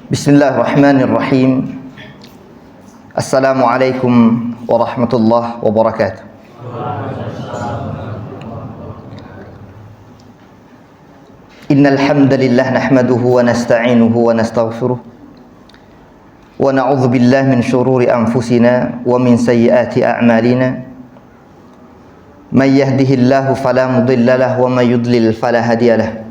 Bismillahirrahmanirrahim. Assalamualaikum warahmatullahi wabarakatuh. Innal hamdalillah nahmaduhu wa nasta'inuhu wa nastaghfiruh wa na'udzu billahi min shururi anfusina wa min sayyiati a'malina. May yahdihillahu fala mudilla lahu wa may yudlil fala hadiya lahu.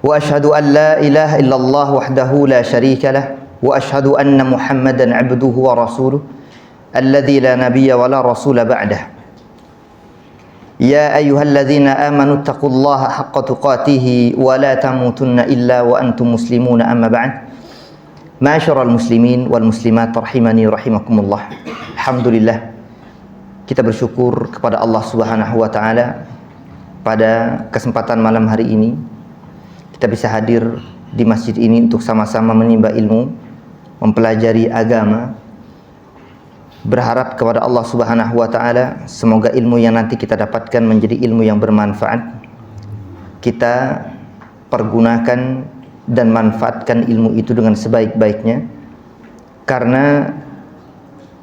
Wa ashhadu an la ilaha illallah wahdahu la syarika lah wa ashhadu anna Muhammadan 'abduhu wa rasuluh alladzi la nabiyya wa la rasula ba'dah. Ya ayyuhalladzina amanu taqullaha haqqa tuqatih wa la tamutunna illa wa antum muslimuna amma ba'd. Ma'asyiral muslimin wal muslimat rahimani rahimakumullah. Alhamdulillah, kita bersyukur kepada Allah Subhanahu wa taala pada kesempatan malam hari ini kita bisa hadir di masjid ini untuk sama-sama menimba ilmu, mempelajari agama. Berharap kepada Allah Subhanahu wa taala semoga ilmu yang nanti kita dapatkan menjadi ilmu yang bermanfaat. Kita pergunakan dan manfaatkan ilmu itu dengan sebaik-baiknya, karena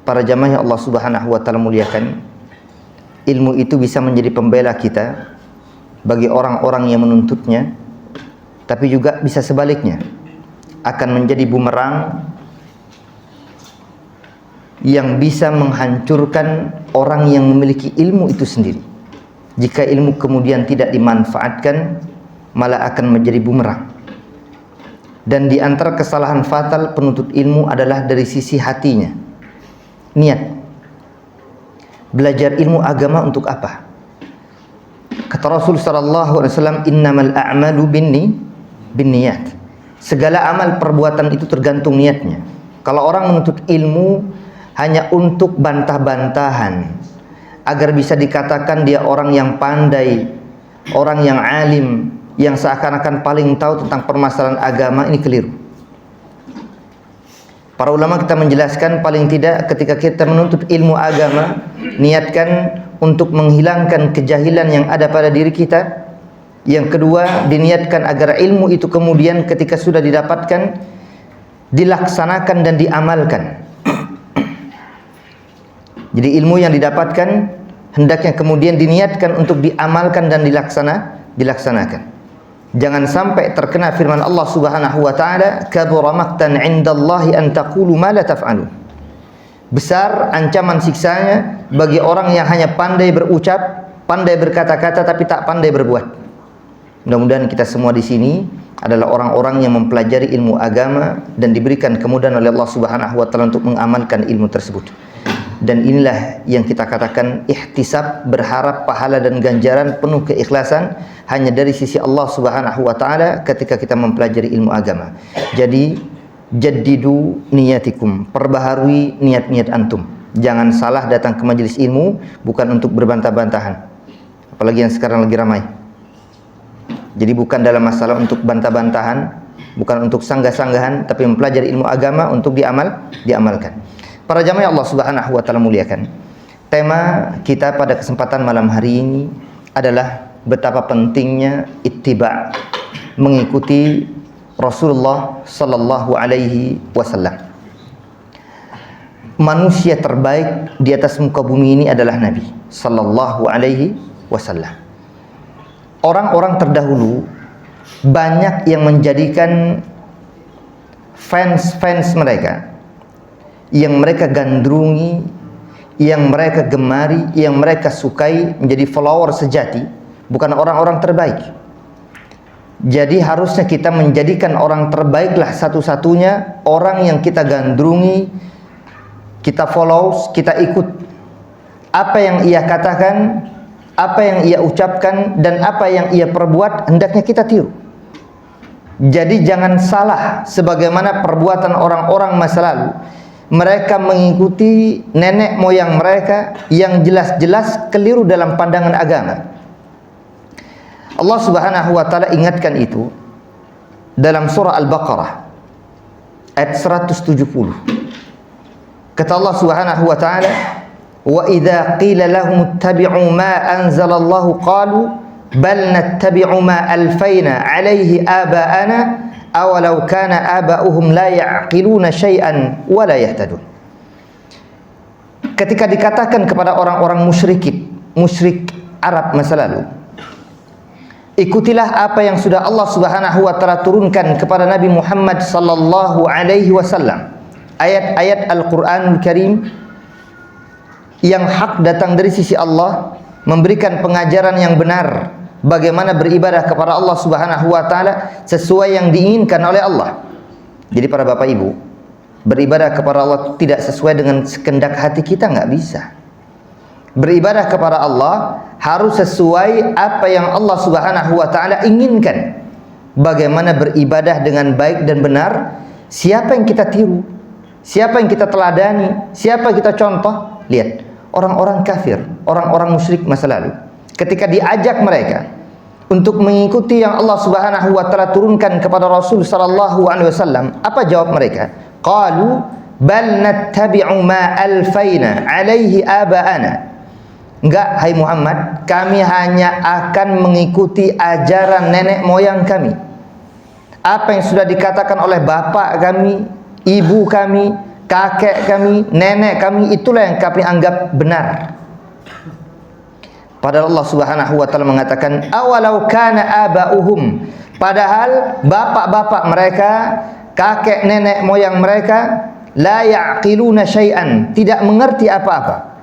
para jamaah yang Allah Subhanahu wa taala muliakan, ilmu itu bisa menjadi pembela kita bagi orang-orang yang menuntutnya, tapi juga bisa sebaliknya akan menjadi bumerang yang bisa menghancurkan orang yang memiliki ilmu itu sendiri. Jika ilmu kemudian tidak dimanfaatkan, malah akan menjadi bumerang. Dan di antara kesalahan fatal penuntut ilmu adalah dari sisi hatinya, niat. Belajar ilmu agama untuk apa? Kata Rasul sallallahu alaihi wasallam, innamal a'malu binniyat. Segala amal perbuatan itu tergantung niatnya. Kalau orang menuntut ilmu hanya untuk bantah-bantahan agar bisa dikatakan dia orang yang pandai, orang yang alim, yang seakan-akan paling tahu tentang permasalahan agama, ini keliru. Para ulama kita menjelaskan, paling tidak ketika kita menuntut ilmu agama, niatkan untuk menghilangkan kejahilan yang ada pada diri kita. Yang kedua, diniatkan agar ilmu itu kemudian ketika sudah didapatkan, dilaksanakan dan diamalkan. Jadi ilmu yang didapatkan hendaknya kemudian diniatkan untuk diamalkan dan dilaksanakan. Jangan sampai terkena firman Allah Subhanahu wa taala, kabura maqtan 'indallahi an taqulu ma la taf'alun. Besar ancaman siksanya bagi orang yang hanya pandai berucap, pandai berkata-kata tapi tak pandai berbuat. Mudah-mudahan kita semua di sini adalah orang-orang yang mempelajari ilmu agama dan diberikan kemudahan oleh Allah Subhanahu wa taala untuk mengamalkan ilmu tersebut. Dan inilah yang kita katakan ihtisab, berharap pahala dan ganjaran penuh keikhlasan hanya dari sisi Allah Subhanahu wa taala ketika kita mempelajari ilmu agama. Jadi jaddidu niyatikum, perbaharui niat-niat antum. Jangan salah datang ke majelis ilmu bukan untuk berbantah-bantahan. Apalagi yang sekarang lagi ramai. Jadi bukan dalam masalah untuk bantah-bantahan, bukan untuk sanggah-sanggahan, tapi mempelajari ilmu agama untuk diamalkan. Para jamaah Allah Subhanahu wa taala muliakan. Tema kita pada kesempatan malam hari ini adalah betapa pentingnya ittiba', mengikuti Rasulullah sallallahu alaihi wasallam. Manusia terbaik di atas muka bumi ini adalah Nabi sallallahu alaihi wasallam. Orang-orang terdahulu banyak yang menjadikan fans mereka, yang mereka gandrungi, yang mereka gemari, yang mereka sukai menjadi follower sejati, bukan orang-orang terbaik. Jadi harusnya kita menjadikan orang terbaiklah satu-satunya orang yang kita gandrungi, kita follow, kita ikut. Apa yang ia katakan, apa yang ia ucapkan, dan apa yang ia perbuat hendaknya kita tiru. Jadi jangan salah sebagaimana perbuatan orang-orang masa lalu. Mereka mengikuti nenek moyang mereka yang jelas-jelas keliru dalam pandangan agama. Allah Subhanahu wa taala ingatkan itu dalam surah Al-Baqarah ayat 170. Kata Allah Subhanahu wa taala, wa idza qila lahum ittabi'u ma anzalallahu qalu bal nattabi'u ma alfayna alaihi aba'ana awalau kana aba'uhum la ya'qiluna syai'an wa la yahtadun. Ketika dikatakan kepada orang-orang musyrik Arab masa lalu, ikutilah apa yang sudah Allah Subhanahu wa taala turunkan kepada Nabi Muhammad sallallahu alaihi wasallam. Ayat-ayat Al-Qur'anul Karim yang hak datang dari sisi Allah, memberikan pengajaran yang benar bagaimana beribadah kepada Allah Subhanahu wa taala sesuai yang diinginkan oleh Allah. Jadi para bapak ibu, beribadah kepada Allah tidak sesuai dengan sekendak hati kita, nggak bisa. Beribadah kepada Allah harus sesuai apa yang Allah Subhanahu wa taala inginkan. Bagaimana beribadah dengan baik dan benar, siapa yang kita tiru, siapa yang kita teladani, siapa yang kita contoh. Lihat, orang-orang kafir, orang-orang musyrik masa lalu, ketika diajak mereka untuk mengikuti yang Allah Subhanahu wa taala turunkan kepada Rasul sallallahu alaihi wasallam, apa jawab mereka? Qalu bal nattabi'u ma alfaina alaihi aba'ana. Enggak, hai Muhammad, kami hanya akan mengikuti ajaran nenek moyang kami. Apa yang sudah dikatakan oleh bapak kami, ibu kami, kakek kami, nenek kami, itulah yang kami anggap benar. Padahal Allah Subhanahu wa taala mengatakan awalau kana aba'uhum, padahal bapak-bapak mereka, kakek nenek moyang mereka, la ya'qiluna syai'an, tidak mengerti apa-apa,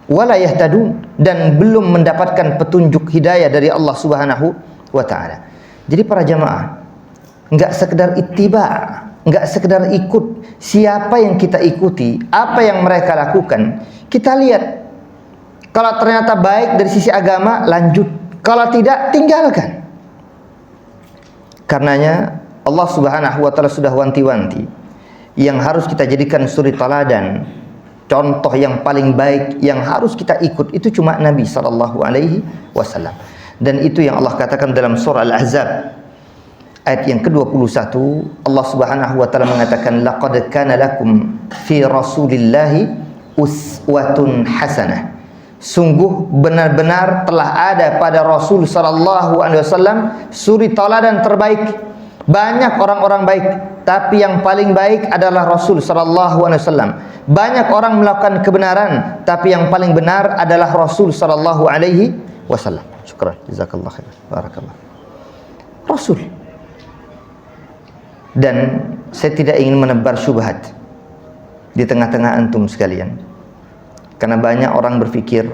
wala yahtadun, dan belum mendapatkan petunjuk hidayah dari Allah Subhanahu wa taala. Jadi para jamaah, enggak sekedar ittiba, enggak sekedar ikut siapa yang kita ikuti, apa yang mereka lakukan, kita lihat. Kalau ternyata baik dari sisi agama, lanjut. Kalau tidak, tinggalkan. Karenanya Allah Subhanahu wa taala sudah wanti-wanti yang harus kita jadikan suri teladan, contoh yang paling baik yang harus kita ikut itu cuma Nabi sallallahu alaihi wasallam. Dan itu yang Allah katakan dalam surah Al-Ahzab ayat yang ke-21, Allah Subhanahu wa taala mengatakan laqad kana lakum fi rasulillahi uswatun hasanah. Sungguh benar-benar telah ada pada Rasul sallallahu alaihi wasallam suri teladan terbaik. Banyak orang-orang baik, tapi yang paling baik adalah Rasul sallallahu alaihi wasallam. Banyak orang melakukan kebenaran, tapi yang paling benar adalah Rasul sallallahu alaihi wasallam. Syukran, jazakallahu khair. Barakallah. Rasul. Dan saya tidak ingin menebar syubhat di tengah-tengah antum sekalian. Karena banyak orang berpikir,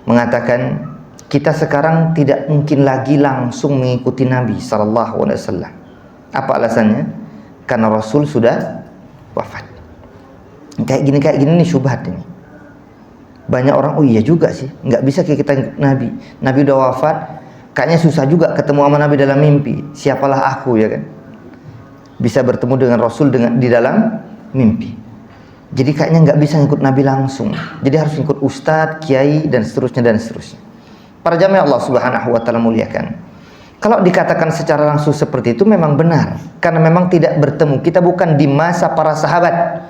mengatakan kita sekarang tidak mungkin lagi langsung mengikuti Nabi sallallahu alaihi wasallam. Apa alasannya? Karena Rasul sudah wafat. Kayak gini nih syubhat ini. Banyak orang, oh iya juga sih, nggak bisa kayak kita ikut Nabi. Nabi udah wafat, kayaknya susah juga ketemu sama Nabi dalam mimpi. Siapalah aku, ya kan? Bisa bertemu dengan Rasul di dalam mimpi. Jadi kayaknya nggak bisa ngikut Nabi langsung. Jadi harus ngikut ustadz, kiai, dan seterusnya dan seterusnya. Para jamaah Allah Subhanahu wa taala muliakan. Kalau dikatakan secara langsung seperti itu memang benar, karena memang tidak bertemu. Kita bukan di masa para sahabat.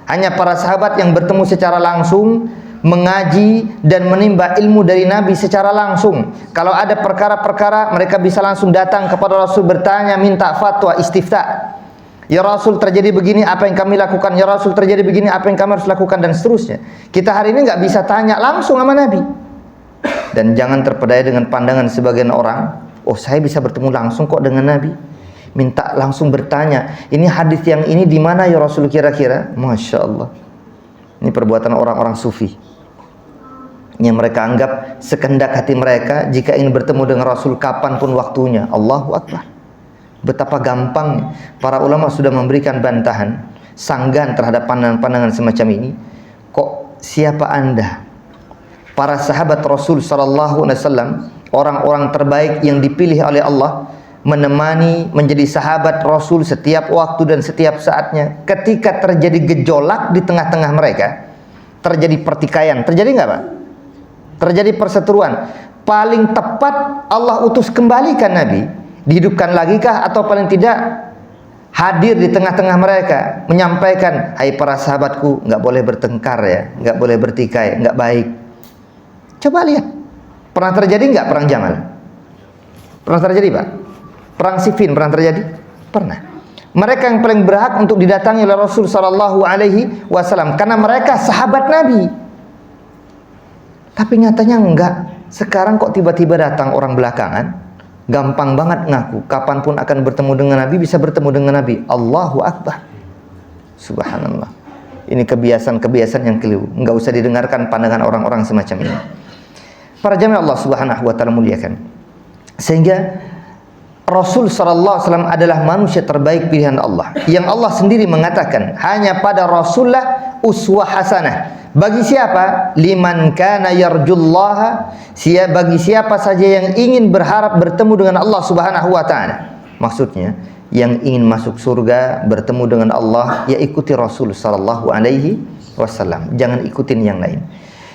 Hanya para sahabat yang bertemu secara langsung, mengaji dan menimba ilmu dari Nabi secara langsung. Kalau ada perkara-perkara, mereka bisa langsung datang kepada Rasul, bertanya, minta fatwa, istifta. Ya Rasul, terjadi begini, apa yang kami lakukan? Ya Rasul, terjadi begini, apa yang kami harus lakukan? Dan seterusnya. Kita hari ini nggak bisa tanya langsung sama Nabi. Dan jangan terpedaya dengan pandangan sebagian orang, oh saya bisa bertemu langsung kok dengan Nabi. Minta langsung bertanya, ini hadis yang ini di mana ya Rasul kira-kira? Masya Allah. Ini perbuatan orang-orang sufi yang mereka anggap sekendak hati mereka jika ingin bertemu dengan Rasul kapanpun waktunya. Allahu Akbar. Betapa gampangnya para ulama sudah memberikan bantahan, sanggahan terhadap pandangan-pandangan semacam ini. Kok siapa Anda? Para sahabat Rasul sallallahu alaihi wasallam, orang-orang terbaik yang dipilih oleh Allah, menemani, menjadi sahabat Rasul setiap waktu dan setiap saatnya. Ketika terjadi gejolak di tengah-tengah mereka, terjadi pertikaian, terjadi nggak Pak? Terjadi perseteruan. Paling tepat Allah utus kembalikan Nabi. Dihidupkan lagi kah, atau paling tidak hadir di tengah-tengah mereka, menyampaikan, hai para sahabatku, nggak boleh bertengkar ya, nggak boleh bertikai, nggak baik. Coba lihat, pernah terjadi nggak perang Jamal? Pernah terjadi Pak? Perang Siffin pernah terjadi? Pernah. Mereka yang paling berhak untuk didatangi oleh Rasul sallallahu alaihi wasallam karena mereka sahabat Nabi. Tapi nyatanya enggak. Sekarang kok tiba-tiba datang orang belakangan, gampang banget ngaku kapanpun akan bertemu dengan Nabi, bisa bertemu dengan Nabi. Allahu Akbar. Subhanallah. Ini kebiasaan-kebiasaan yang keliru. Enggak usah didengarkan pandangan orang-orang semacam ini. Para jamaah Allah Subhanahu wa taala muliakan. Sehingga Rasul sallallahu alaihi wasallam adalah manusia terbaik pilihan Allah. Yang Allah sendiri mengatakan, hanya pada Rasulullah uswah hasanah. Bagi siapa? Liman kana yarjullaha, bagi siapa saja yang ingin berharap bertemu dengan Allah Subhanahu wa taala. Maksudnya, yang ingin masuk surga, bertemu dengan Allah, ya ikuti Rasul sallallahu alaihi wasallam. Jangan ikutin yang lain.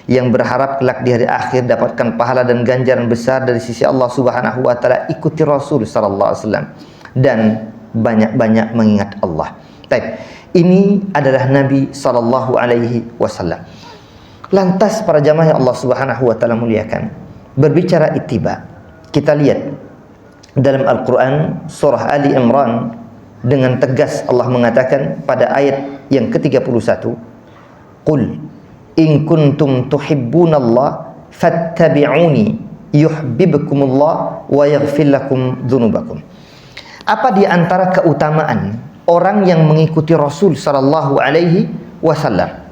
Yang berharap kelak di hari akhir dapatkan pahala dan ganjaran besar dari sisi Allah Subhanahu wa taala, ikuti Rasul sallallahu alaihi wasallam dan banyak-banyak mengingat Allah. Baik, ini adalah Nabi sallallahu alaihi wasallam. Lantas para jamaah Allah Subhanahu wa taala muliakan, berbicara ittiba, kita lihat dalam Al-Qur'an surah Ali Imran dengan tegas Allah mengatakan pada ayat yang ke-31, qul in kuntum tuhibbunallah fattabi'uni yuhibbukumullah wa yaghfir lakum dzunubakum. Apa di antara keutamaan orang yang mengikuti Rasul sallallahu alaihi wasallam?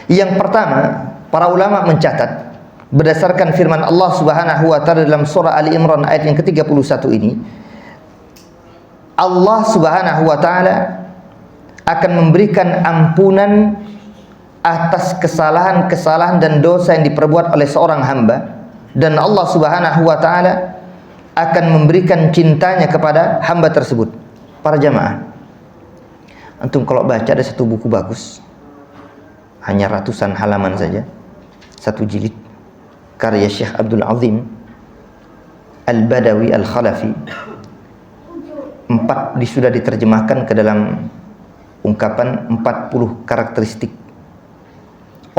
Yang pertama, para ulama mencatat berdasarkan firman Allah Subhanahu wa taala dalam surah Ali Imran ayat yang ke-31 ini, Allah Subhanahu wa taala akan memberikan ampunan atas kesalahan-kesalahan dan dosa yang diperbuat oleh seorang hamba, dan Allah Subhanahu wa taala akan memberikan cintanya kepada hamba tersebut. Para jamaah, antum kalau baca ada satu buku bagus, hanya ratusan halaman saja, satu jilid, karya Syekh Abdul Azim Al-Badawi Al-Khalafi. 4 sudah diterjemahkan ke dalam ungkapan 40 karakteristik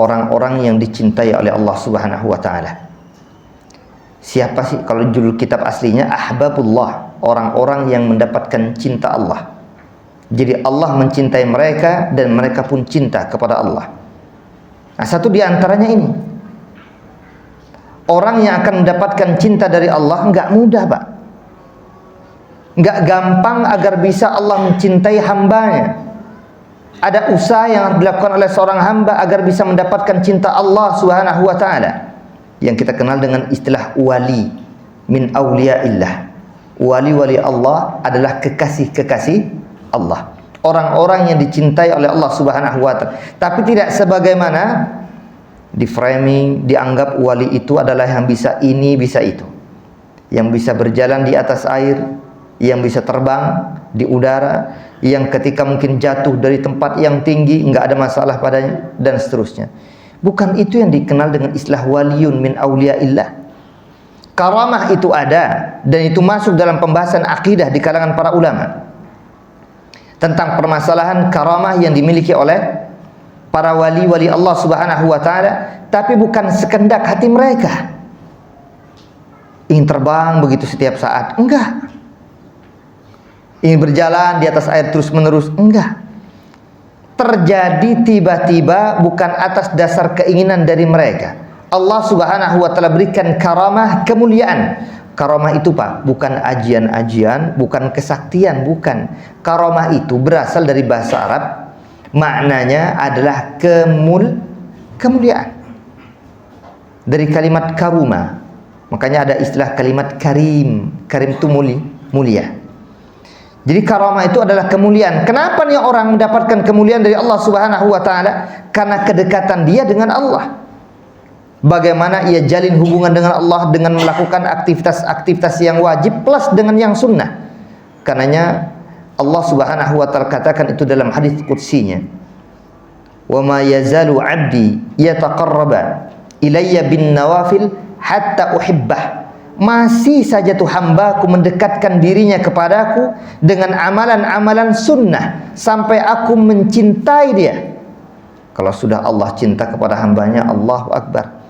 orang-orang yang dicintai oleh Allah Subhanahu wa taala. Siapa sih kalau judul kitab aslinya? Ahbabullah, orang-orang yang mendapatkan cinta Allah. Jadi Allah mencintai mereka dan mereka pun cinta kepada Allah. Nah, satu di antaranya ini. Orang yang akan mendapatkan cinta dari Allah enggak mudah, Pak. Enggak gampang agar bisa Allah mencintai hambanya. Ada usaha yang harus dilakukan oleh seorang hamba agar bisa mendapatkan cinta Allah Subhanahu wa taala, yang kita kenal dengan istilah wali min auliyaillah. Wali-wali Allah adalah kekasih-kekasih Allah, orang-orang yang dicintai oleh Allah Subhanahu wa taala. Tapi tidak sebagaimana di framing, dianggap wali itu adalah yang bisa ini, bisa itu, yang bisa berjalan di atas air, yang bisa terbang di udara, yang ketika mungkin jatuh dari tempat yang tinggi enggak ada masalah padanya, dan seterusnya. Bukan itu yang dikenal dengan istilah waliyun min auliyaillah. Karamah itu ada, dan itu masuk dalam pembahasan akidah di kalangan para ulama tentang permasalahan karamah yang dimiliki oleh para wali-wali Allah Subhanahu wa taala, tapi bukan sekendak hati mereka ingin terbang begitu setiap saat, enggak. Ingin berjalan di atas air terus-menerus, enggak. Terjadi tiba-tiba bukan atas dasar keinginan dari mereka. Allah Subhanahu wa taala berikan karamah, kemuliaan. Karamah itu, Pak, bukan ajian-ajian, bukan kesaktian, bukan. Karamah itu berasal dari bahasa Arab, maknanya adalah kemuliaan. Dari kalimat karuma. Makanya ada istilah kalimat karim. Karim itu mulia. Jadi karamah itu adalah kemuliaan. Kenapa nih orang mendapatkan kemuliaan dari Allah Subhanahu wa taala? Karena kedekatan dia dengan Allah. Bagaimana ia jalin hubungan dengan Allah dengan melakukan aktivitas-aktivitas yang wajib plus dengan yang sunnah. Karenanya Allah Subhanahu wa taala katakan itu dalam hadis qudsinya, "Wa ma yazalu 'abdi yataqarraba ilayya bin nawafil hatta uhibbah." Masih saja tuh hambaku mendekatkan dirinya kepadaku dengan amalan-amalan sunnah sampai aku mencintai dia. Kalau sudah Allah cinta kepada hambanya, Allahu Akbar,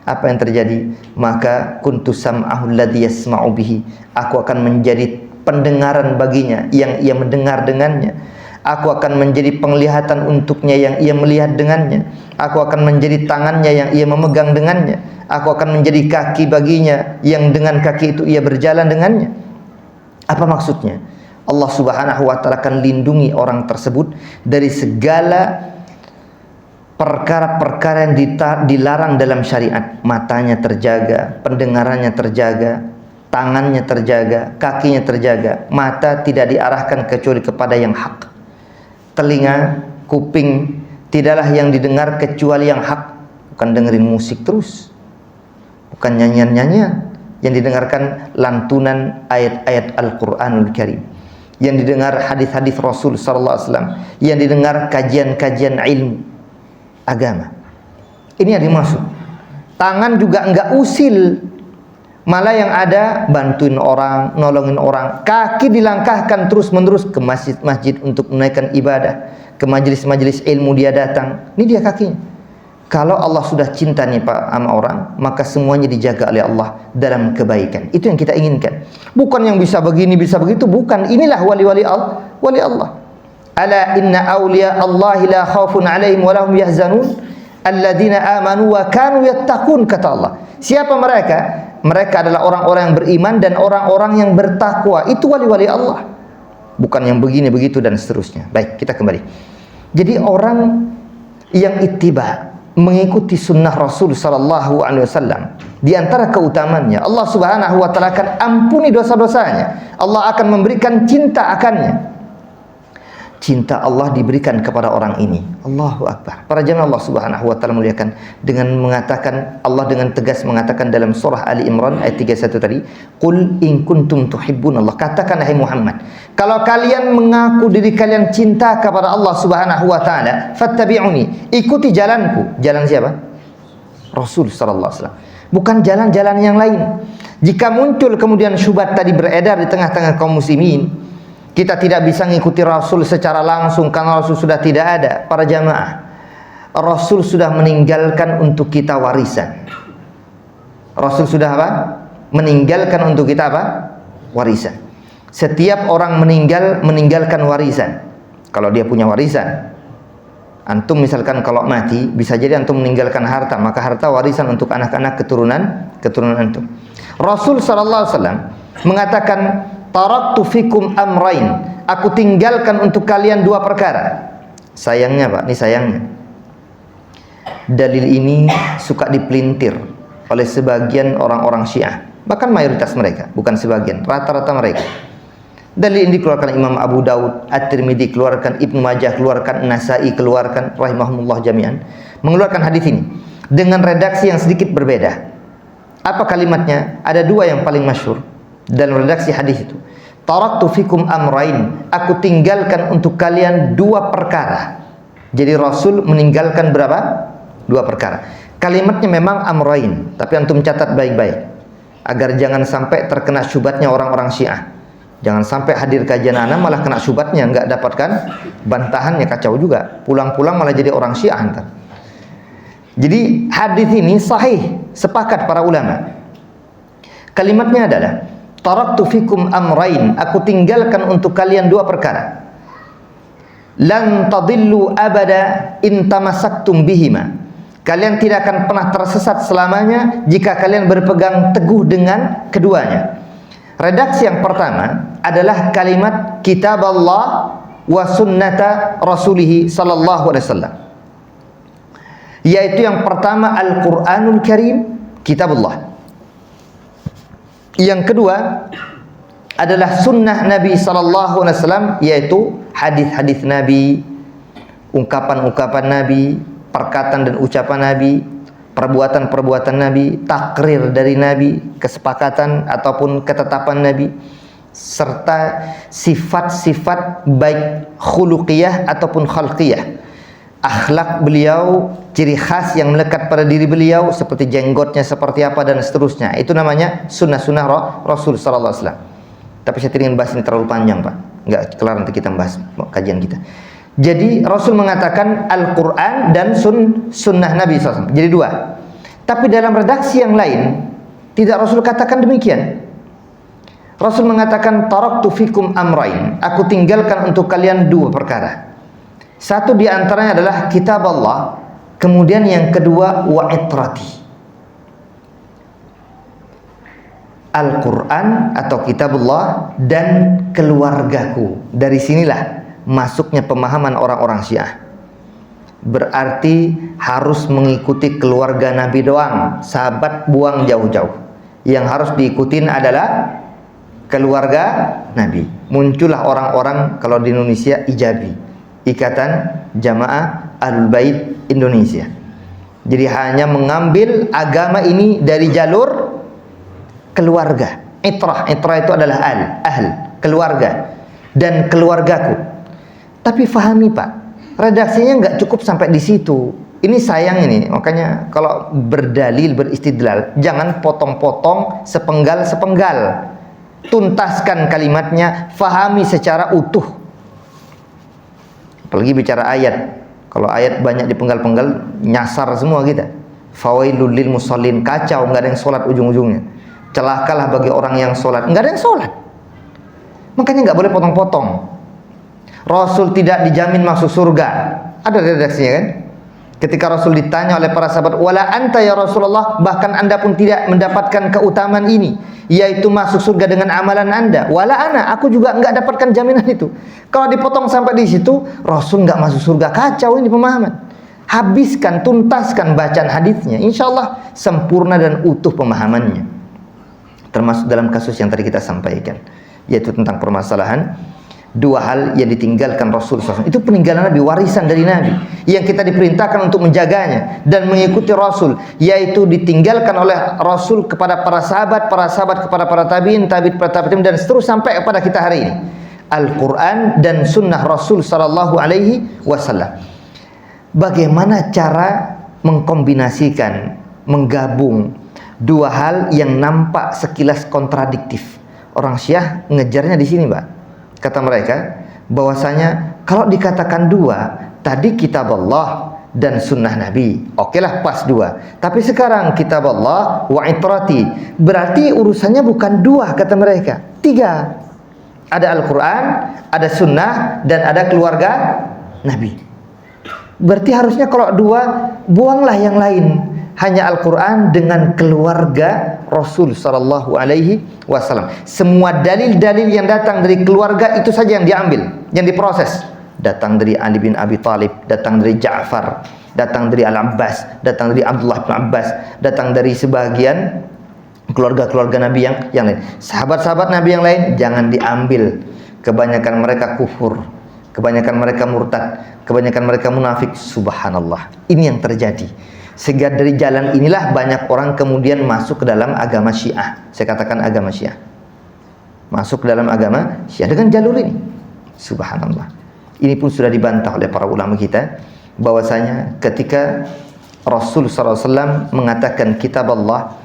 apa yang terjadi? Maka kuntu sam'ahu alladhi yasma'u bihi, aku akan menjadi pendengaran baginya yang ia mendengar dengannya. Aku akan menjadi penglihatan untuknya yang ia melihat dengannya. Aku akan menjadi tangannya yang ia memegang dengannya. Aku akan menjadi kaki baginya yang dengan kaki itu ia berjalan dengannya. Apa maksudnya? Allah Subhanahu wa ta'ala akan lindungi orang tersebut dari segala perkara-perkara yang dilarang dalam syariat. Matanya terjaga, pendengarannya terjaga, tangannya terjaga, kakinya terjaga. Mata tidak diarahkan kecuali kepada yang hak. Telinga, kuping tidaklah yang didengar kecuali yang hak. Bukan dengerin musik terus, bukan nyanyian-nyanyian. Yang didengarkan lantunan ayat-ayat Al-Quranul Karim, yang didengar hadis-hadis Rasul sallallahu alaihi wasallam, yang didengar kajian-kajian ilmu agama. Ini yang dimaksud. Tangan juga enggak usil, malah yang ada bantuin orang, nolongin orang. Kaki dilangkahkan terus-menerus ke masjid-masjid untuk menaikkan ibadah, ke majelis-majelis ilmu dia datang. Ini dia kakinya. Kalau Allah sudah cinta nih Pak sama orang, maka semuanya dijaga oleh Allah dalam kebaikan. Itu yang kita inginkan. Bukan yang bisa begini, bisa begitu, bukan. Inilah wali-wali Allah, wali Allah. Ala inna awliya Allahi la khaufun alaihim wa lahum yahzanun alladzina amanu wa kanu yattaqun, kata Allah. Siapa mereka? Mereka adalah orang-orang yang beriman dan orang-orang yang bertakwa. Itu wali-wali Allah. Bukan yang begini, begitu dan seterusnya. Baik, kita kembali. Jadi orang yang ittiba, mengikuti sunnah Rasul sallallahu alaihi wasallam, di antara keutamannya Allah Subhanahu wa taala akan ampuni dosa-dosanya. Allah akan memberikan cinta akannya. Cinta Allah diberikan kepada orang ini. Allahu Akbar. Para jamaah Allah Subhanahu wa taala muliakan dengan mengatakan, Allah dengan tegas mengatakan dalam surah Ali Imran ayat 31 tadi, "Qul in kuntum tuhibbunallah." Katakan hai Muhammad, kalau kalian mengaku diri kalian cinta kepada Allah Subhanahu wa taala, fattabi'uni, ikuti jalanku. Jalan siapa? Rasul sallallahu alaihi wasallam. Bukan jalan-jalan yang lain. Jika muncul kemudian syubhat tadi beredar di tengah-tengah kaum muslimin, kita tidak bisa mengikuti Rasul secara langsung karena Rasul sudah tidak ada. Para jamaah, Rasul sudah meninggalkan untuk kita warisan. Rasul sudah apa? Meninggalkan untuk kita apa? Warisan. Setiap orang meninggalkan warisan. Kalau dia punya warisan, antum misalkan kalau mati, bisa jadi antum meninggalkan harta, maka harta warisan untuk anak-anak keturunan antum. Rasul sallallahu alaihi wasallam mengatakan, taraktu fikum amrain, aku tinggalkan untuk kalian dua perkara. Sayangnya Pak, ini sayangnya, dalil ini suka dipelintir oleh sebagian orang-orang Syiah, bahkan mayoritas mereka, bukan sebagian, rata-rata mereka. Dalil ini dikeluarkan Imam Abu Daud, At-Tirmidzi keluarkan, Ibnu Majah keluarkan, Nasai keluarkan, rahimahumullah jami'an, mengeluarkan hadis ini dengan redaksi yang sedikit berbeda. Apa kalimatnya? Ada dua yang paling masyhur dalam redaksi hadis itu. Taraktu fikum amrain, aku tinggalkan untuk kalian dua perkara. Jadi Rasul meninggalkan berapa? Dua perkara. Kalimatnya memang amrain, tapi antum catat baik-baik agar jangan sampai terkena syubhatnya orang-orang Syiah. Jangan sampai hadir kajian ana malah kena syubhatnya, enggak dapatkan bantahannya, kacau juga. Pulang-pulang malah jadi orang Syiah entar. Jadi hadis ini sahih, sepakat para ulama. Kalimatnya adalah taraktu fikum amrain, aku tinggalkan untuk kalian dua perkara. Lan tadillu abada in tamassaktum bihima. Kalian tidak akan pernah tersesat selamanya jika kalian berpegang teguh dengan keduanya. Redaksi yang pertama adalah kalimat kitab Allah wa sunnata rasulih sallallahu alaihi wasallam, yaitu yang pertama Al-Quranul Karim, kitabullah. Yang kedua adalah sunnah Nabi sallallahu alaihi wasallam, yaitu hadis-hadis Nabi, ungkapan-ungkapan Nabi, perkataan dan ucapan Nabi, perbuatan-perbuatan Nabi, takrir dari Nabi, kesepakatan ataupun ketetapan Nabi, serta sifat-sifat baik khuluqiyah ataupun khalqiyah, akhlak beliau, ciri khas yang melekat pada diri beliau, seperti jenggotnya seperti apa dan seterusnya. Itu namanya sunnah-sunnah Rasul sallallahu alaihi wasallam. Tapi saya tidak ingin bahas ini terlalu panjang Pak, nggak kelar nanti kita bahas kajian kita. Jadi Rasul mengatakan Al-Quran dan sunnah Nabi SAW. Jadi dua. Tapi dalam redaksi yang lain tidak Rasul katakan demikian. Rasul mengatakan taraktu fikum amrain, aku tinggalkan untuk kalian dua perkara. Satu di antaranya adalah kitab Allah, kemudian yang kedua wa itrati, Al-Quran atau kitabullah dan keluargaku. Dari sinilah masuknya pemahaman orang-orang Syiah. Berarti harus mengikuti keluarga Nabi doang, sahabat buang jauh-jauh. Yang harus diikutin adalah keluarga Nabi. Muncullah orang-orang, kalau di Indonesia Ijabi, Ikatan Jamaah Ahlul Bait Indonesia. Jadi hanya mengambil agama ini dari jalur keluarga. Itrah itu adalah ahl, keluarga dan keluargaku. Tapi fahami Pak, redaksinya nggak cukup sampai di situ. Ini sayang ini, makanya kalau berdalil, beristidlal, jangan potong-potong sepenggal-sepenggal. Tuntaskan kalimatnya, fahami secara utuh. Apalagi bicara ayat. Kalau ayat banyak dipenggal-penggal, nyasar semua kita. Fawailul lil musallin, kacau, nggak ada yang sholat ujung-ujungnya. Celakalah bagi orang yang sholat, nggak ada yang sholat. Makanya nggak boleh potong-potong. Rasul tidak dijamin masuk surga. Ada redaksinya kan? Ketika Rasul ditanya oleh para sahabat, wala anta ya Rasulullah, bahkan anda pun tidak mendapatkan keutamaan ini, yaitu masuk surga dengan amalan anda. Wala ana, aku juga nggak dapatkan jaminan itu. Kalau dipotong sampai di situ, Rasul nggak masuk surga. Kacau ini pemahaman. Habiskan, tuntaskan bacaan hadisnya. Insya Allah sempurna dan utuh pemahamannya. Termasuk dalam kasus yang tadi kita sampaikan, yaitu tentang permasalahan dua hal yang ditinggalkan Rasul SAW. Itu peninggalan Nabi, warisan dari Nabi yang kita diperintahkan untuk menjaganya dan mengikuti Rasul, yaitu ditinggalkan oleh Rasul kepada para sahabat kepada para tabi'in, tabi'in dan seterusnya sampai kepada kita hari ini. Al-Quran dan Sunnah Rasul Sallallahu Alaihi Wasallam. Bagaimana cara mengkombinasikan, menggabung dua hal yang nampak sekilas kontradiktif? Orang Syiah ngejarnya di sini, Pak. Kata mereka bahwasanya kalau dikatakan dua, tadi kitab Allah dan sunnah Nabi, okelah pas dua. Tapi sekarang kitab Allah wa itrati, berarti urusannya bukan dua, kata mereka, tiga. Ada Al-Quran, ada sunnah, dan ada keluarga Nabi. Berarti harusnya kalau dua, buanglah yang lain. Hanya Al-Quran dengan keluarga Rasul Sallallahu Alaihi Wasallam. Semua dalil-dalil yang datang dari keluarga itu saja yang diambil, yang diproses. Datang dari Ali bin Abi Thalib, datang dari Ja'far, datang dari Al-Abbas, datang dari Abdullah bin Abbas, datang dari sebagian keluarga-keluarga Nabi yang lain. Sahabat-sahabat Nabi yang lain jangan diambil. Kebanyakan mereka kufur, kebanyakan mereka murtad, kebanyakan mereka munafik. Subhanallah, ini yang terjadi. Sehingga dari jalan inilah banyak orang kemudian masuk ke dalam agama Syiah. Saya katakan agama Syiah. Masuk ke dalam agama Syiah dengan jalur ini. Subhanallah. Ini pun sudah dibantah oleh para ulama kita, bahwasanya ketika Rasul SAW mengatakan kitab Allah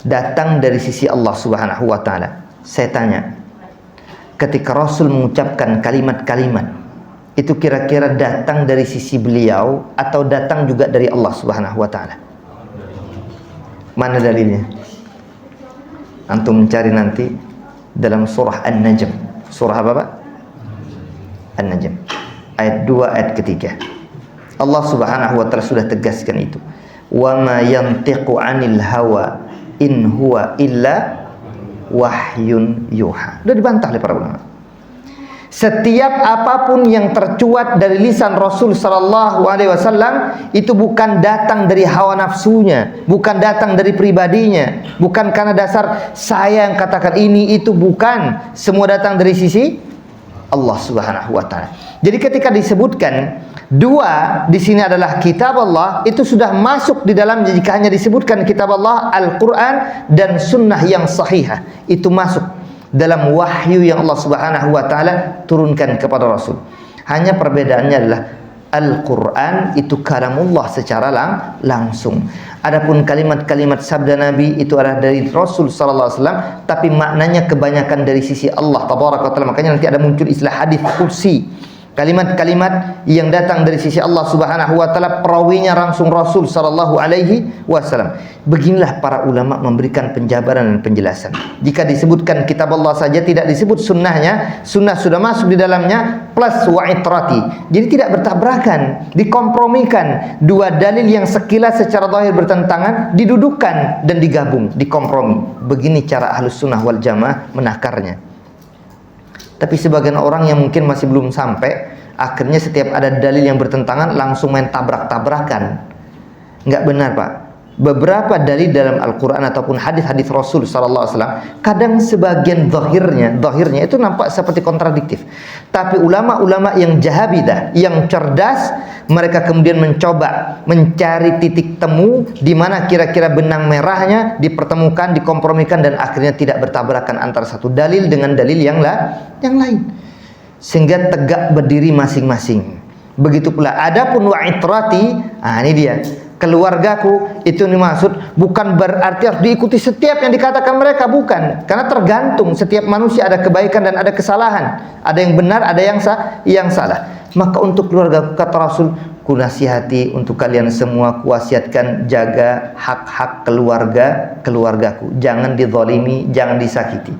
datang dari sisi Allah Subhanahu wa taala. Saya tanya, ketika Rasul mengucapkan kalimat-kalimat itu kira-kira datang dari sisi beliau atau datang juga dari Allah Subhanahu wa taala? Mana dalilnya? Antum mencari nanti dalam surah An-Najm. Surah apa, Pak? An-Najm. Ayat 2, ayat ketiga. Allah Subhanahu wa taala sudah tegaskan itu. Wa ma yantiqu 'anil hawa in huwa illa wahyun yuha. Sudah dibantah oleh para ulama. Setiap apapun yang tercuat dari lisan Rasul Sallallahu Alaihi Wasallam itu bukan datang dari hawa nafsunya, bukan datang dari pribadinya, bukan karena dasar saya yang katakan ini itu, bukan. Semua datang dari sisi Allah Subhanahu Wa Taala. Jadi ketika disebutkan dua di sini adalah kitab Allah, itu sudah masuk di dalam. Jika hanya disebutkan kitab Allah, Al-Quran dan Sunnah yang sahihah, itu masuk dalam wahyu yang Allah Subhanahu wa taala turunkan kepada Rasul. Hanya perbedaannya adalah Al-Quran itu kalamullah secara langsung. Adapun kalimat-kalimat sabda Nabi itu adalah dari Rasul sallallahu alaihi wasallam, tapi maknanya kebanyakan dari sisi Allah tabaraka wa taala. Makanya nanti ada muncul istilah hadis kursi. Kalimat-kalimat yang datang dari sisi Allah Subhanahu wa taala, perawinya langsung Rasul sallallahu alaihi wasallam. Beginilah para ulama memberikan penjabaran dan penjelasan. Jika disebutkan kitab Allah saja, tidak disebut sunnahnya, sunnah sudah masuk di dalamnya plus wa itrati. Jadi tidak bertabrakan, dikompromikan. Dua dalil yang sekilas secara zahir bertentangan didudukkan dan digabung, dikompromi. Begini cara Ahlus Sunnah wal Jamaah menakarnya. Tapi sebagian orang yang mungkin masih belum sampai, akhirnya setiap ada dalil yang bertentangan langsung main tabrak-tabrakan. Enggak benar, Pak. Beberapa dalil dalam Al-Quran ataupun hadis-hadis Rasul sallallahu alaihi wasallam, kadang sebagian zahirnya itu nampak seperti kontradiktif. Tapi ulama-ulama yang jahabidah, yang cerdas, mereka kemudian mencoba mencari titik temu di mana kira-kira benang merahnya dipertemukan, dikompromikan, dan akhirnya tidak bertabrakan antara satu dalil dengan dalil yang lain, sehingga tegak berdiri masing-masing. Begitu pula adapun wa itrati, ini dia. Keluargaku itu dimaksud bukan berarti harus diikuti setiap yang dikatakan mereka, bukan. Karena tergantung, setiap manusia ada kebaikan dan ada kesalahan. Ada yang benar, ada yang salah. Maka untuk keluarga, kata Rasul, ku nasihati untuk kalian semua, kuwasiatkan jaga hak-hak keluargaku. Jangan dizalimi, jangan disakiti.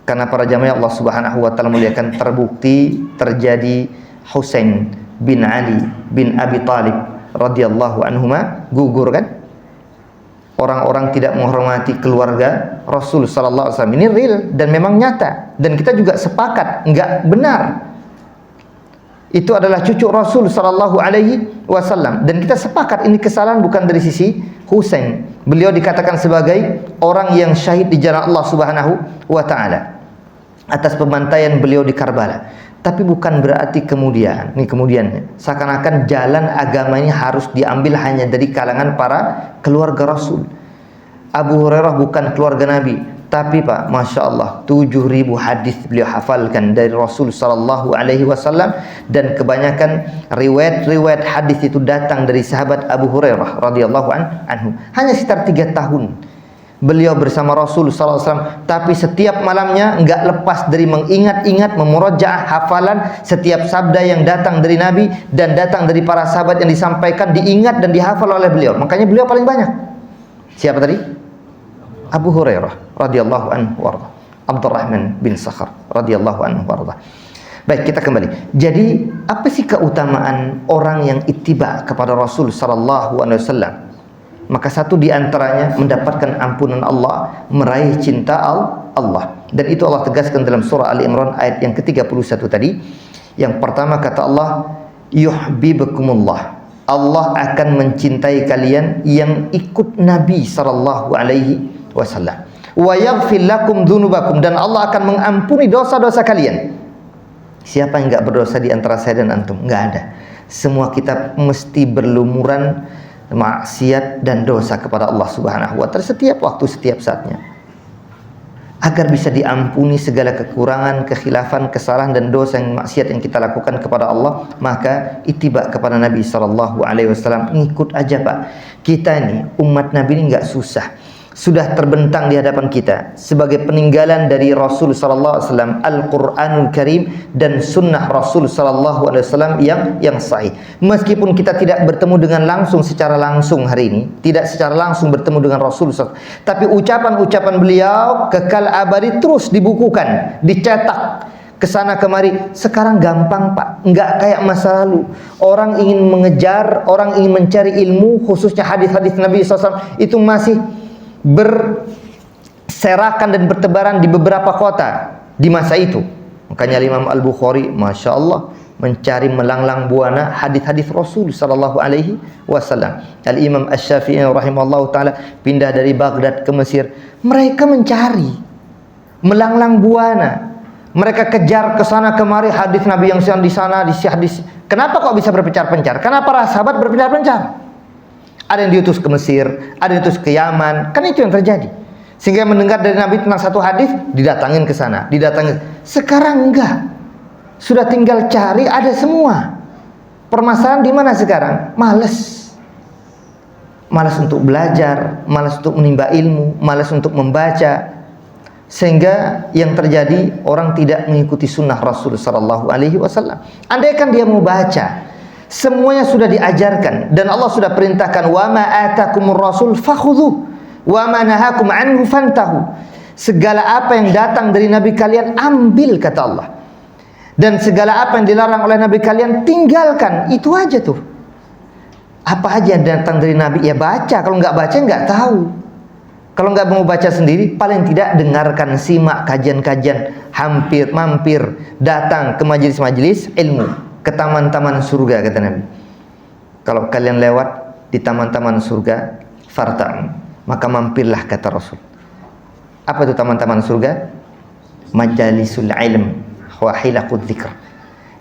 Karena para jamaah Allah Subhanahu wa taala muliakan, terbukti terjadi Husain bin Ali bin Abi Thalib radhiyallahu anhuma gugur kan. Orang-orang tidak menghormati keluarga Rasul sallallahu alaihi wasallam. Ini real dan memang nyata, dan kita juga sepakat enggak benar. Itu adalah cucu Rasul sallallahu alaihi wasallam, dan kita sepakat ini kesalahan bukan dari sisi Husain. Beliau dikatakan sebagai orang yang syahid di jalan Allah Subhanahu wa taala atas pembantaian beliau di Karbala. Tapi bukan berarti kemudiannya seakan-akan jalan agama ini harus diambil hanya dari kalangan para keluarga Rasul. Abu Hurairah bukan keluarga Nabi, tapi Pak, Masya Allah, 7.000 hadis beliau hafalkan dari Rasul sallallahu alaihi wasallam, dan kebanyakan riwayat hadis itu datang dari sahabat Abu Hurairah radhiyallahu anhu. Hanya sekitar 3 tahun beliau bersama Rasul sallallahu alaihi wasallam, tapi setiap malamnya enggak lepas dari mengingat-ingat, memurajaah hafalan setiap sabda yang datang dari Nabi dan datang dari para sahabat yang disampaikan, diingat dan dihafal oleh beliau. Makanya beliau paling banyak. Siapa tadi? Abu Hurairah radhiyallahu anhu warda. Abdurrahman bin Sakhar radhiyallahu anhu warda. Baik, kita kembali. Jadi, apa sih keutamaan orang yang ittiba kepada Rasul sallallahu alaihi wasallam? Maka satu di antaranya mendapatkan ampunan Allah, meraih cinta Allah. Dan itu Allah tegaskan dalam surah Ali Imran ayat yang ke-31 tadi. Yang pertama kata Allah, yuhibbukumullah. Allah akan mencintai kalian yang ikut Nabi sallallahu alaihi wasallam. Wa yaghfir lakum dzunubakum, dan Allah akan mengampuni dosa-dosa kalian. Siapa yang enggak berdosa di antara saya dan antum? Enggak ada. Semua kita mesti berlumuran maksiat dan dosa kepada Allah Subhanahu wa taala setiap waktu, setiap saatnya. Agar bisa diampuni segala kekurangan, kekhilafan, kesalahan dan dosa yang maksiat yang kita lakukan kepada Allah, maka ittiba kepada Nabi sallallahu alaihi wasallam. Ngikut aja, Pak. Kita ini umat Nabi ini enggak susah. Sudah terbentang di hadapan kita sebagai peninggalan dari Rasul sallallahu alaihi wasallam Al-Qur'anul Karim dan sunnah Rasul sallallahu alaihi wasallam yang sahih. Meskipun kita tidak bertemu dengan secara langsung hari ini, tidak secara langsung bertemu dengan Rasul, tapi ucapan-ucapan beliau kekal abadi, terus dibukukan, dicetak kesana kemari. Sekarang gampang, Pak, nggak kayak masa lalu. Orang ingin mengejar, orang ingin mencari ilmu, khususnya hadis-hadis Nabi SAW, itu masih berserakan dan bertebaran di beberapa kota di masa itu. Makanya Imam Al-Bukhari, Masya Allah, mencari melanglang buana hadis-hadis Rasul sallallahu alaihi wasallam. Al-Imam Asy-Syafi'i rahimahullah taala pindah dari Baghdad ke Mesir. Mereka mencari melanglang buana. Mereka kejar ke sana kemari hadis Nabi yang di sana, di hadis. Kenapa kok bisa berpencar-pencar? Karena para sahabat berpencar-pencar. Ada yang diutus ke Mesir, ada yang diutus ke Yaman. Kan itu yang terjadi. Sehingga mendengar dari Nabi tentang satu hadis, didatangin ke sana, didatangin. Sekarang enggak. Sudah tinggal cari, ada semua. Permasalahan di mana sekarang? Malas. Malas untuk belajar, malas untuk menimba ilmu, malas untuk membaca. sehingga yang terjadi orang tidak mengikuti sunnah Rasul sallallahu alaihi wasallam. Andaikan dia mau baca, semuanya sudah diajarkan dan Allah sudah perintahkan, wa ma atakumur rasul fakhudhu wa ma nahakum anhu fantahu. Segala apa yang datang dari nabi kalian ambil, kata Allah. Dan segala apa yang dilarang oleh nabi kalian tinggalkan. Itu aja tuh. Apa aja yang datang dari nabi ya baca, kalau nggak baca nggak tahu. Kalau nggak mau baca sendiri, paling tidak dengarkan, simak kajian-kajian, mampir datang ke majelis-majelis ilmu, ke taman-taman surga, kata Nabi. Kalau kalian lewat di taman-taman surga, farta'u, maka mampirlah, kata Rasul. Apa itu taman-taman surga? Majalisul ilm wa hilaqud dzikr.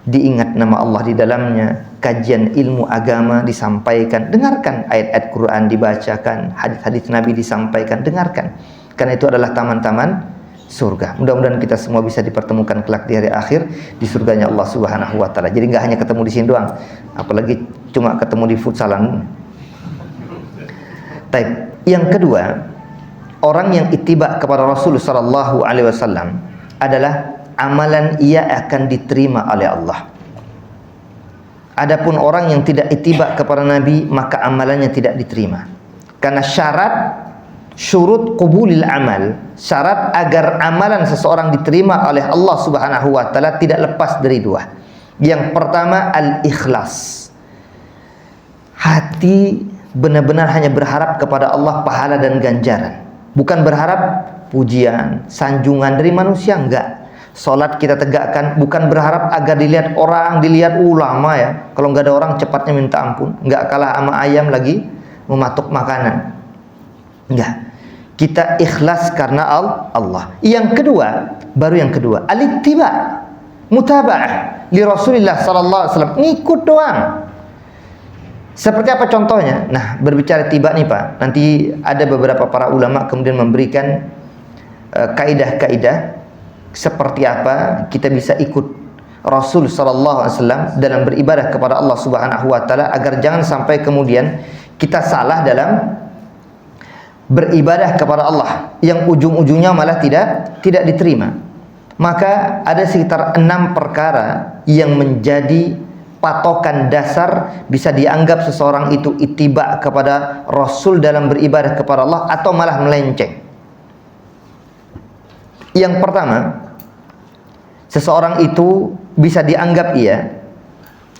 Diingat nama Allah di dalamnya, kajian ilmu agama disampaikan, dengarkan ayat-ayat Quran dibacakan, hadis-hadis Nabi disampaikan, dengarkan. Karena itu adalah taman-taman surga. Mudah-mudahan kita semua bisa dipertemukan kelak di hari akhir di surganya Allah Subhanahu wa taala. Jadi nggak hanya ketemu di sini doang, apalagi cuma ketemu di futsalan. Baik. Yang kedua, orang yang ittiba kepada Rasul sallallahu alaihi wasallam adalah amalan ia akan diterima oleh Allah. Adapun orang yang tidak ittiba kepada Nabi, maka amalannya tidak diterima. Karena syurut qubulil amal, syarat agar amalan seseorang diterima oleh Allah Subhanahu wa taala tidak lepas dari dua. Yang pertama, al-ikhlas. Hati benar-benar hanya berharap kepada Allah pahala dan ganjaran. Bukan berharap pujian, sanjungan dari manusia, enggak. Salat kita tegakkan bukan berharap agar dilihat orang, dilihat ulama ya. Kalau nggak ada orang cepatnya minta ampun, nggak kalah sama ayam lagi mematuk makanan. Enggak. Kita ikhlas karena Allah. Yang kedua, baru yang kedua, al-ittiba, mutaba'ah li Rasulillah sallallahu alaihi wasallam, ngikut doang. Seperti apa contohnya? Nah, berbicara tiba nih Pak, nanti ada beberapa para ulama kemudian memberikan kaidah-kaidah seperti apa kita bisa ikut Rasul sallallahu alaihi wasallam dalam beribadah kepada Allah Subhanahu wa taala, agar jangan sampai kemudian kita salah dalam beribadah kepada Allah yang ujung-ujungnya malah tidak diterima. Maka ada sekitar 6 perkara yang menjadi patokan dasar bisa dianggap seseorang itu ittiba kepada Rasul dalam beribadah kepada Allah atau malah melenceng. Yang pertama, seseorang itu bisa dianggap ia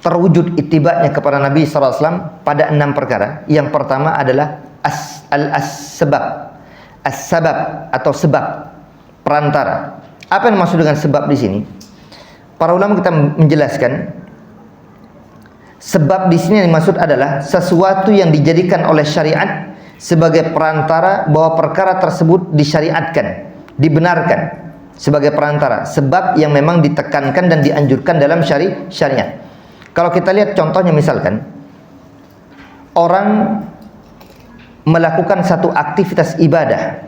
terwujud ittiba'nya kepada Nabi SAW pada 6 perkara. Yang pertama adalah as-sabab atau sebab, perantara. Apa yang maksud dengan sebab di sini? Para ulama kita menjelaskan, sebab di sini yang dimaksud adalah sesuatu yang dijadikan oleh syariat sebagai perantara bahwa perkara tersebut disyariatkan, dibenarkan sebagai perantara, sebab yang memang ditekankan dan dianjurkan dalam syariat. Kalau kita lihat contohnya, misalkan orang melakukan satu aktivitas ibadah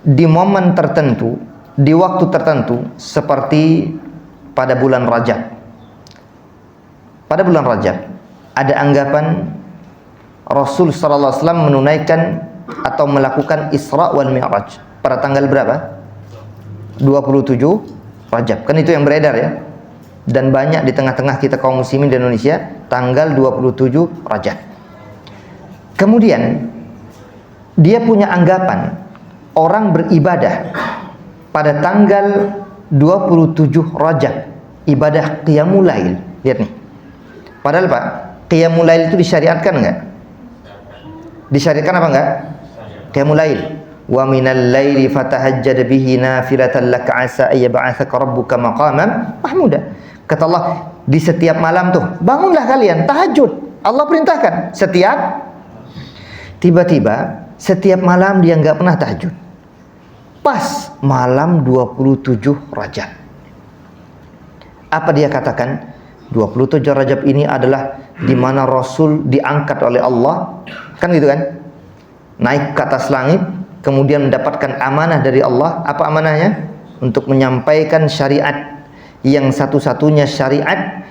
di momen tertentu, di waktu tertentu, seperti pada bulan Rajab. Pada bulan Rajab ada anggapan Rasul sallallahu alaihi wasallam menunaikan atau melakukan Isra wal Mi'raj pada tanggal berapa? 27 Rajab. Kan itu yang beredar ya. Dan banyak di tengah-tengah kita kaum muslimin di Indonesia tanggal 27 Rajab. Kemudian dia punya anggapan orang beribadah pada tanggal 27 Rajab, ibadah qiyamul lail. Lihat nih. Padahal Pak, qiyamul lail itu disyariatkan enggak? Disyariatkan apa enggak? Qiyamul lail. Wa minal laili fatahajjad bihi nafilatan laka asa ay yab'atsaka rabbuka maqaman mahmuda. Kata Allah, di setiap malam tuh bangunlah kalian tahajud. Allah perintahkan setiap. Tiba-tiba setiap malam dia enggak pernah tahajud. Pas malam 27 Rajab. Apa dia katakan? 27 Rajab ini adalah di mana Rasul diangkat oleh Allah, kan gitu kan? Naik ke atas langit, kemudian mendapatkan amanah dari Allah. Apa amanahnya? Untuk menyampaikan syariat yang satu-satunya syariat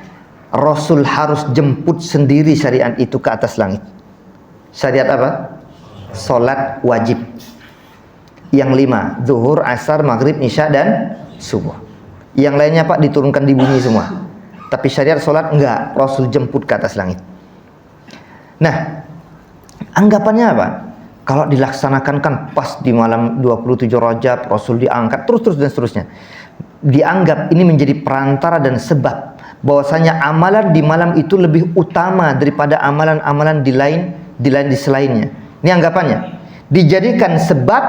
Rasul harus jemput sendiri syariat itu ke atas langit. Syariat apa? Salat wajib. Yang 5, zuhur, asar, maghrib, isya dan subuh. Yang lainnya Pak diturunkan di bumi semua. Tapi syariat sholat enggak, Rasul jemput ke atas langit. Nah, anggapannya apa? Kalau dilaksanakan kan pas di malam 27 Rajab, Rasul diangkat, terus dan seterusnya. Dianggap ini menjadi perantara dan sebab bahwasanya amalan di malam itu lebih utama daripada amalan-amalan di selainnya. Ini anggapannya. Dijadikan sebab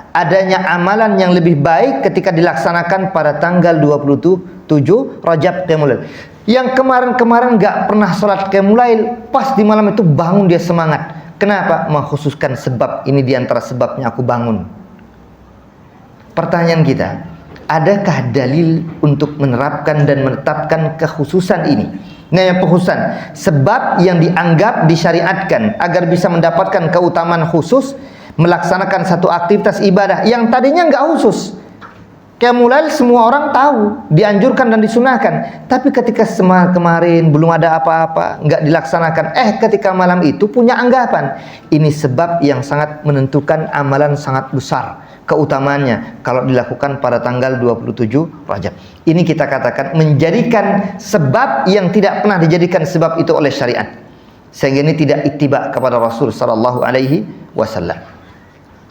adanya amalan yang lebih baik ketika dilaksanakan pada tanggal 27 Rajab Qiyamul Lail. Yang kemarin-kemarin gak pernah sholat Qiyamul Lail, pas di malam itu bangun dia semangat. Kenapa? Mengkhususkan sebab. Ini diantara sebabnya aku bangun. Pertanyaan kita, adakah dalil untuk menerapkan dan menetapkan kekhususan ini? Nah, yang pengkhususan, sebab yang dianggap disyariatkan agar bisa mendapatkan keutamaan khusus melaksanakan satu aktivitas ibadah yang tadinya enggak khusus. Qiyamul Lail semua orang tahu, dianjurkan dan disunahkan. Tapi ketika kemarin belum ada apa-apa, enggak dilaksanakan. Ketika malam itu punya anggapan. Ini sebab yang sangat menentukan amalan sangat besar keutamaannya kalau dilakukan pada tanggal 27 Rajab. Ini kita katakan menjadikan sebab yang tidak pernah dijadikan sebab itu oleh syariat. Sehingga ini tidak ittiba kepada Rasul sallallahu alaihi wasallam.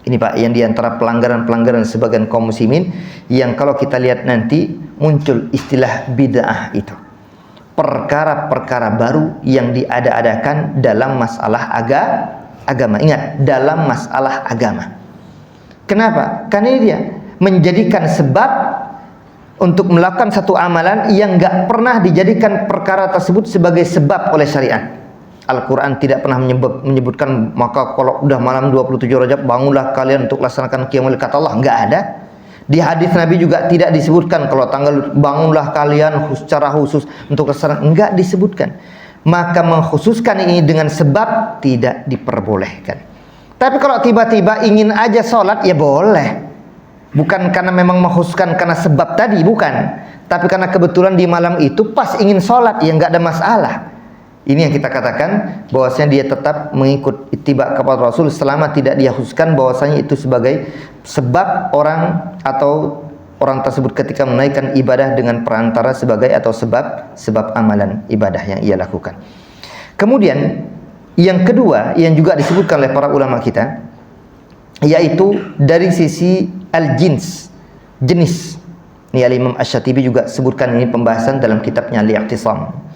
Ini Pak, yang diantara pelanggaran-pelanggaran sebagian kaum muslimin yang kalau kita lihat nanti muncul istilah bid'ah itu. Perkara-perkara baru yang diada-adakan dalam masalah agama. Ingat, dalam masalah agama. Kenapa? Karena ini dia menjadikan sebab untuk melakukan satu amalan yang enggak pernah dijadikan perkara tersebut sebagai sebab oleh syariat. Al-Quran tidak pernah menyebutkan maka kalau udah malam 27 Rajab bangunlah kalian untuk laksanakan qiyamul lail, kata Allah, enggak ada. Di hadis Nabi juga tidak disebutkan kalau tanggal bangunlah kalian secara khusus untuk laksanakan, enggak disebutkan. Maka mengkhususkan ini dengan sebab tidak diperbolehkan. Tapi kalau tiba-tiba ingin aja sholat, ya boleh. Bukan karena memang mengkhususkan karena sebab tadi, bukan. Tapi karena kebetulan di malam itu pas ingin sholat, ya enggak ada masalah. Ini yang kita katakan bahwasanya dia tetap mengikut ittiba kepada Rasul selama tidak dia khususkan bahwasanya itu sebagai sebab orang atau orang tersebut ketika menaikkan ibadah dengan perantara sebagai atau sebab amalan ibadah yang ia lakukan. Kemudian yang kedua yang juga disebutkan oleh para ulama kita yaitu dari sisi al-jins, jenis. Ini Al-Imam Asy-Syatibi juga sebutkan ini pembahasan dalam kitabnya Al-I'tisam.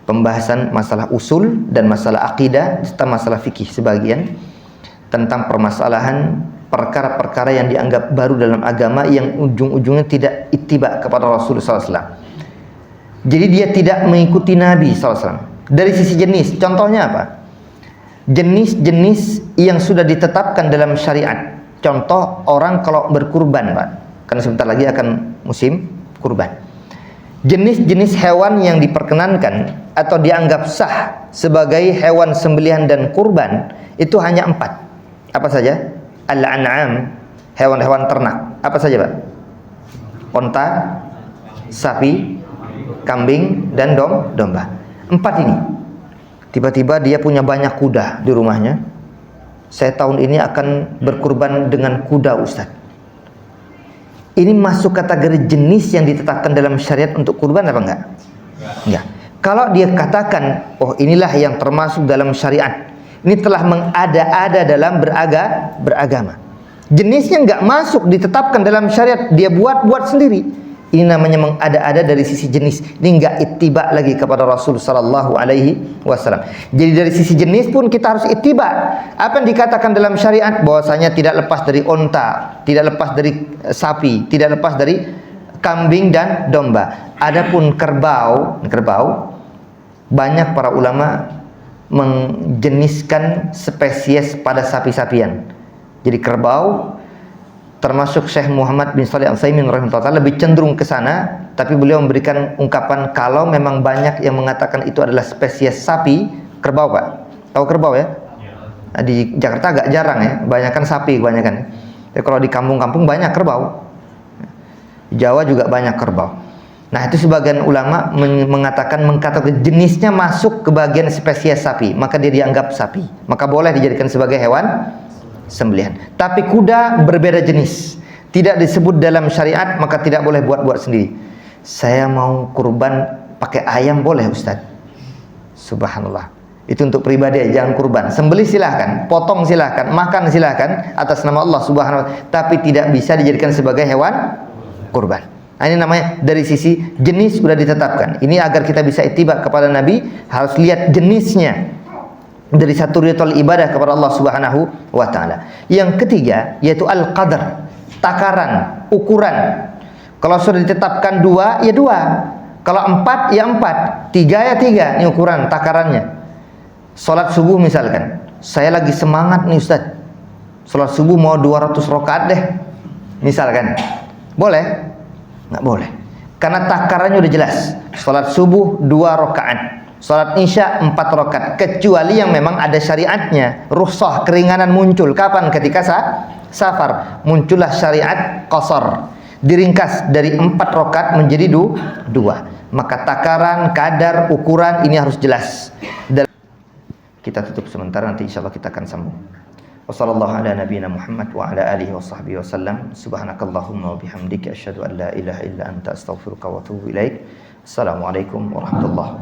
Pembahasan masalah usul dan masalah akidah serta masalah fikih sebagian tentang permasalahan perkara-perkara yang dianggap baru dalam agama yang ujung-ujungnya tidak ittiba kepada Rasulullah SAW. Jadi dia tidak mengikuti Nabi SAW. Dari sisi jenis, contohnya apa? Jenis-jenis yang sudah ditetapkan dalam syariat. Contoh orang kalau berkurban, Pak. Karena sebentar lagi akan musim kurban. Jenis-jenis hewan yang diperkenankan atau dianggap sah sebagai hewan sembelihan dan kurban itu hanya 4. Apa saja? Al-an'am, hewan-hewan ternak. Apa saja, Pak? Onta, sapi, kambing, dan domba. 4 ini. Tiba-tiba dia punya banyak kuda di rumahnya. Saya tahun ini akan berkurban dengan kuda, Ustaz. Ini masuk kategori jenis yang ditetapkan dalam syariat untuk kurban apa enggak? Enggak. Kalau dia katakan, oh inilah yang termasuk dalam syariat, ini telah mengada-ada dalam beragama. Jenisnya enggak masuk ditetapkan dalam syariat, dia buat sendiri. Ini namanya mengada-ada dari sisi jenis. Ini enggak ittiba lagi kepada Rasul sallallahu alaihi wasallam. Jadi dari sisi jenis pun kita harus ittiba. Apa yang dikatakan dalam syariat bahwasanya tidak lepas dari onta, tidak lepas dari sapi, tidak lepas dari kambing dan domba. Adapun kerbau, banyak para ulama menjeniskan spesies pada sapi-sapian. Jadi kerbau, termasuk Syekh Muhammad bin Shalih Al-Utsaimin rahimahullah lebih cenderung ke sana, tapi beliau memberikan ungkapan kalau memang banyak yang mengatakan itu adalah spesies sapi, kerbau, Pak. Tahu kerbau ya? Di Jakarta agak jarang ya, kebanyakan sapi kebanyakan. Tapi kalau di kampung-kampung banyak kerbau. Di Jawa juga banyak kerbau. Nah, itu sebagian ulama mengatakan jenisnya masuk ke bagian spesies sapi, maka dia dianggap sapi. Maka boleh dijadikan sebagai hewan sembelihan. Tapi kuda berbeda jenis, tidak disebut dalam syariat, maka tidak boleh buat-buat sendiri. Saya mau kurban pakai ayam boleh Ustaz? Subhanallah. Itu untuk pribadi, jangan kurban. Sembelih silahkan, potong silahkan, makan silahkan atas nama Allah Subhanahu wa ta'ala, tapi tidak bisa dijadikan sebagai hewan kurban. Nah, ini namanya dari sisi jenis sudah ditetapkan. Ini agar kita bisa ittiba kepada Nabi, harus lihat jenisnya dari satu ritual ibadah kepada Allah Subhanahu wa ta'ala. Yang ketiga yaitu al-qadar, takaran, ukuran. Kalau sudah ditetapkan 2 ya 2, kalau 4 ya 4, 3 ya 3, ini ukuran takarannya. Salat subuh misalkan, saya lagi semangat nih Ustaz, salat subuh mau 200 rakaat deh misalkan, boleh? Nggak boleh, karena takarannya udah jelas. Salat subuh 2 rakaat, salat isya 4 rakaat, kecuali yang memang ada syariatnya, rukhsah, keringanan muncul. Kapan? Ketika safar, muncullah syariat qasar, diringkas dari 4 rakaat menjadi 2. Maka takaran, kadar, ukuran ini harus jelas. Kita tutup sementara, nanti insyaallah kita akan sambung. Wassallallahu ala nabiyyina Muhammad wa ala alihi washabbihi wasallam. Subhanakallahumma wa bihamdika asyhadu an la ilaha illa anta astaghfiruka wa atubu ilaik. Assalamualaikum warahmatullahi wabarakatuh.